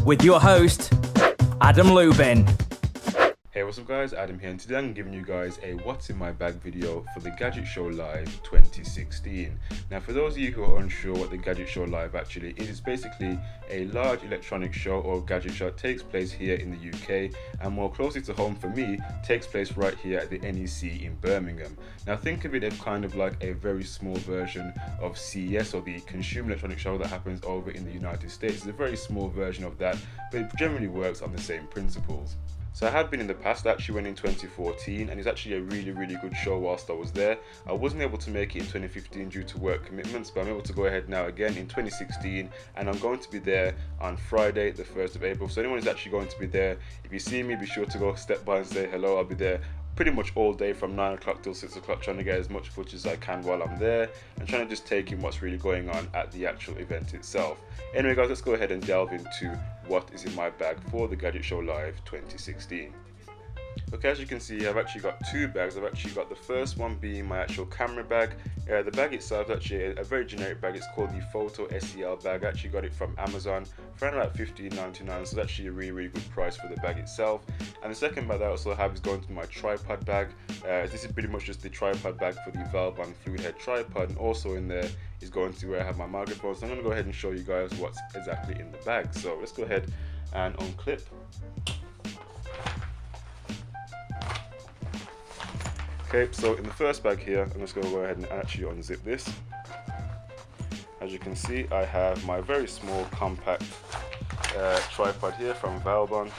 with your host, Adam Lubin. Hey, what's up guys, Adam here, and today I'm giving you guys a What's in My Bag video for the Gadget Show Live 2016. Now for those of you who are unsure what the Gadget Show Live actually is, it's basically a large electronic show or gadget show that takes place here in the UK, and more closely to home for me, takes place right here at the NEC in Birmingham. Now think of it as kind of like a very small version of CES, or the Consumer Electronic Show that happens over in the United States. It's a very small version of that, but it generally works on the same principles. So I had been in the past, I actually went in 2014, and it's actually a really good show whilst I was there. I wasn't able to make it in 2015 due to work commitments, but I'm able to go ahead now again in 2016, and I'm going to be there on Friday the 1st of April. So anyone who's actually going to be there, if you see me, be sure to go step by and say hello. I'll be there pretty much all day from 9 o'clock till 6 o'clock, trying to get as much footage as I can while I'm there, and trying to just take in what's really going on at the actual event itself. Anyway guys, let's go ahead and delve into what is in my bag for the Gadget Show Live 2016. Okay, as you can see, I've actually got two bags. I've actually got the first one being my actual camera bag. The bag itself is actually a very generic bag. It's called the Photo SEL bag. I actually got it from Amazon for around about $15.99, so it's actually a really good price for the bag itself. And the second bag that I also have is going to my tripod bag. This is pretty much just the tripod bag for the Valbon fluid head tripod, and also in there is going to where I have my microphone. So I'm going to go ahead and show you guys what's exactly in the bag. So let's go ahead and unclip. Okay, so in the first bag here, I'm just going to go ahead and actually unzip this. As you can see, I have my very small compact tripod here from Valbon.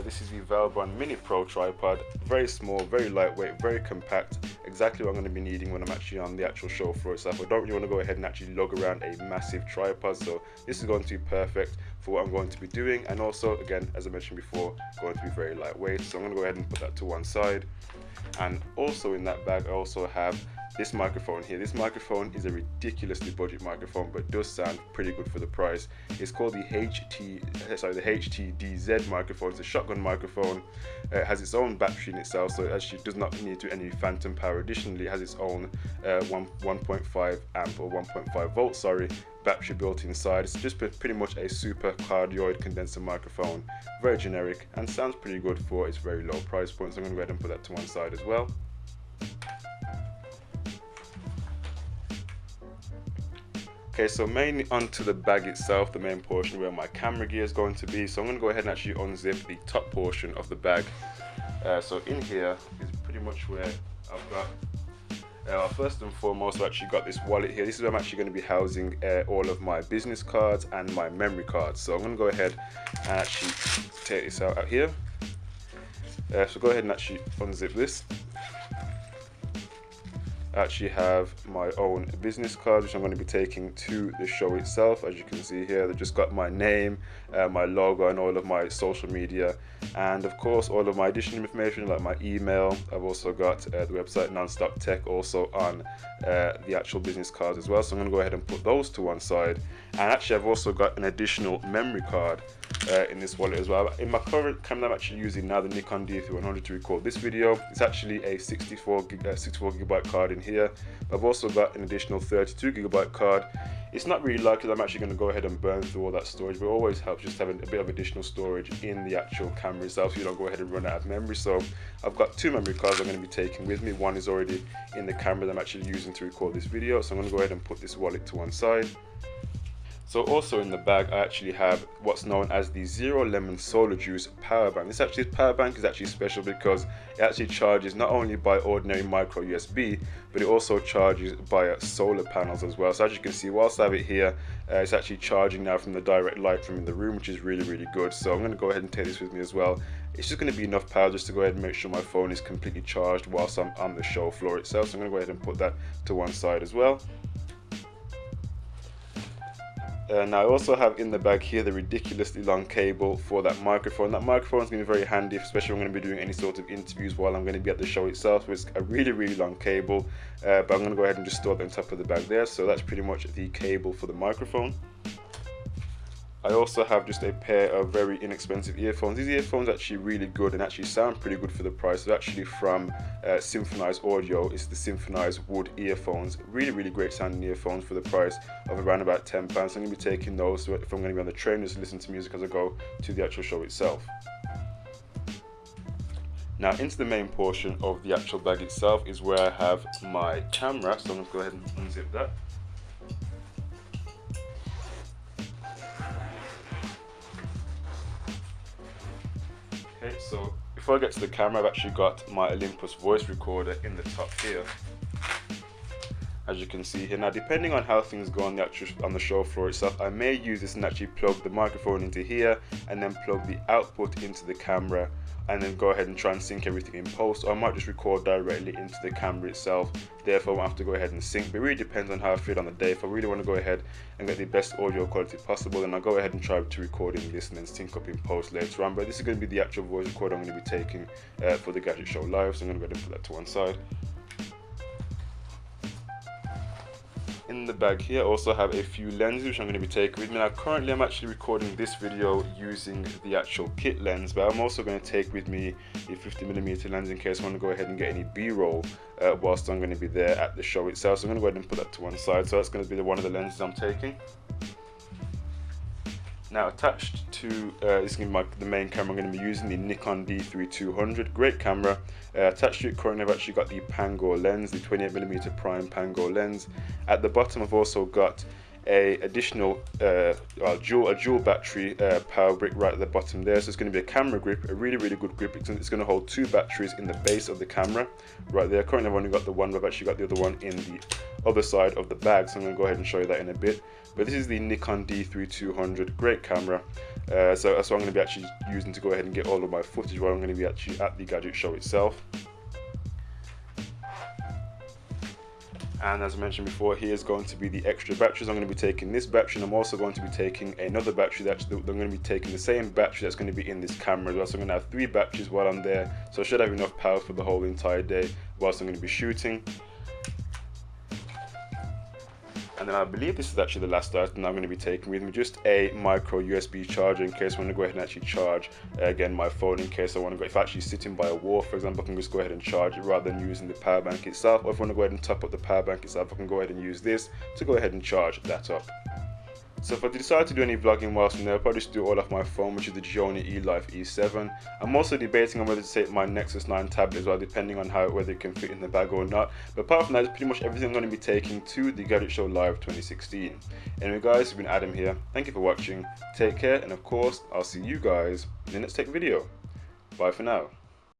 This is the Valbon Mini Pro tripod. Very small, very lightweight, very compact. Exactly what I'm going to be needing when I'm actually on the actual show floor itself. I don't really want to go ahead and actually lug around a massive tripod, so this is going to be perfect for what I'm going to be doing. And also, again, as I mentioned before, going to be very lightweight. So I'm going to go ahead and put that to one side. And also in that bag, I also have this microphone here. This microphone is a ridiculously budget microphone, but does sound pretty good for the price. It's called the HTDZ microphone. It's a shotgun microphone. It has its own battery in itself, so it actually does not need to any phantom power. Additionally, it has its own 1.5 amp or 1.5 volt, sorry, battery built inside. It's just pretty much a super cardioid condenser microphone. Very generic and sounds pretty good for its very low price point. So I'm going to go ahead and put that to one side as well. Okay, so mainly onto the bag itself, the main portion where my camera gear is going to be. So I'm going to go ahead and actually unzip the top portion of the bag. So in here is pretty much where I've got, first and foremost, I've actually got this wallet here. This is where I'm actually going to be housing all of my business cards and my memory cards. So I'm going to go ahead and actually take this out here. So go ahead and actually unzip this. I actually have my own business card, which I'm going to be taking to the show itself. As you can see here, they've just got my name, my logo, and all of my social media, and of course all of my additional information like my email. I've also got the website Nonstop Tech also on the actual business cards as well, so I'm going to go ahead and put those to one side. And actually I've also got an additional memory card in this wallet as well. In my current camera I'm actually using now the Nikon D3100 to record this video. It's actually a 64 gigabyte card in here. I've also got an additional 32 gigabyte card. It's not really likely that I'm actually going to go ahead and burn through all that storage, but it always helps just having a bit of additional storage in the actual camera itself so you don't go ahead and run out of memory. So I've got two memory cards I'm going to be taking with me. One is already in the camera that I'm actually using to record this video, so I'm going to go ahead and put this wallet to one side. So also in the bag I actually have what's known as the Zero Lemon Solar Juice power bank. This power bank is actually special because it actually charges not only by ordinary micro USB, but it also charges via solar panels as well. So as you can see, whilst I have it here, it's actually charging now from the direct light from in the room, which is really good. So I'm going to go ahead and take this with me as well. It's just going to be enough power just to go ahead and make sure my phone is completely charged whilst I'm on the show floor itself. So I'm going to go ahead and put that to one side as well. Now I also have in the bag here the ridiculously long cable for that microphone. That microphone is going to be very handy, especially when I'm going to be doing any sort of interviews while I'm going to be at the show itself. So it's a really long cable, but I'm going to go ahead and just store that on top of the bag there. So that's pretty much the cable for the microphone. I also have just a pair of very inexpensive earphones. These earphones are actually really good and actually sound pretty good for the price. They're actually from Symphonize Audio. It's the Symphonize Wood earphones. Really great sounding earphones for the price of around about £10. So I'm going to be taking those if I'm going to be on the train, just listen to music as I go to the actual show itself. Now into the main portion of the actual bag itself is where I have my camera. So I'm going to go ahead and unzip that. Okay, so before I get to the camera, I've actually got my Olympus voice recorder in the top here, as you can see here. Now, depending on how things go on the show floor itself, I may use this and actually plug the microphone into here and then plug the output into the camera and then go ahead and try and sync everything in post, or I might just record directly into the camera itself. Therefore I won't have to go ahead and sync, but it really depends on how I feel on the day. If I really want to go ahead and get the best audio quality possible, then I'll go ahead and try to record in this and then sync up in post later on. But this is going to be the actual voice recorder I'm going to be taking for the Gadget Show Live, so I'm going to go ahead and put that to one side. In the bag here I also have a few lenses which I'm going to be taking with me. Now currently I'm actually recording this video using the actual kit lens, but I'm also going to take with me a 50mm lens in case I want to go ahead and get any b-roll whilst I'm going to be there at the show itself. So I'm going to go ahead and put that to one side. So that's going to be one of the lenses I'm taking. Now attached to this is going to be the main camera I'm going to be using, the Nikon D3200, great camera. Attached to it currently I've actually got the Pango lens, the 28mm prime Pango lens. At the bottom I've also got a additional dual battery power brick right at the bottom there. So it's going to be a camera grip, a really good grip. It's going to hold two batteries in the base of the camera right there. Currently I've only got the one, but I've actually got the other one in the other side of the bag, so I'm going to go ahead and show you that in a bit. But this is the Nikon D3200, great camera. So that's what I'm going to be actually using to go ahead and get all of my footage while I'm going to be actually at the Gadget Show itself. And as I mentioned before, here's going to be the extra batteries. I'm going to be taking this battery, and I'm also going to be taking another battery I'm going to be taking the same battery that's going to be in this camera as well. So I'm going to have 3 batteries while I'm there, so I should have enough power for the whole entire day whilst I'm going to be shooting. And then I believe this is actually the last item I'm going to be taking with me, just a micro USB charger in case I want to go ahead and actually charge again my phone, in case I want to go, if I'm actually sitting by a wall for example, I can just go ahead and charge it rather than using the power bank itself. Or if I want to go ahead and top up the power bank itself, I can go ahead and use this to go ahead and charge that up. So if I decide to do any vlogging whilst I'm there, I'll probably just do it all off my phone, which is the Gionee eLife E7. I'm also debating on whether to take my Nexus 9 tablet as well, depending on whether it can fit in the bag or not. But apart from that, it's pretty much everything I'm going to be taking to the Gadget Show Live 2016. Anyway guys, it's been Adam here. Thank you for watching. Take care, and of course, I'll see you guys in the next tech video. Bye for now.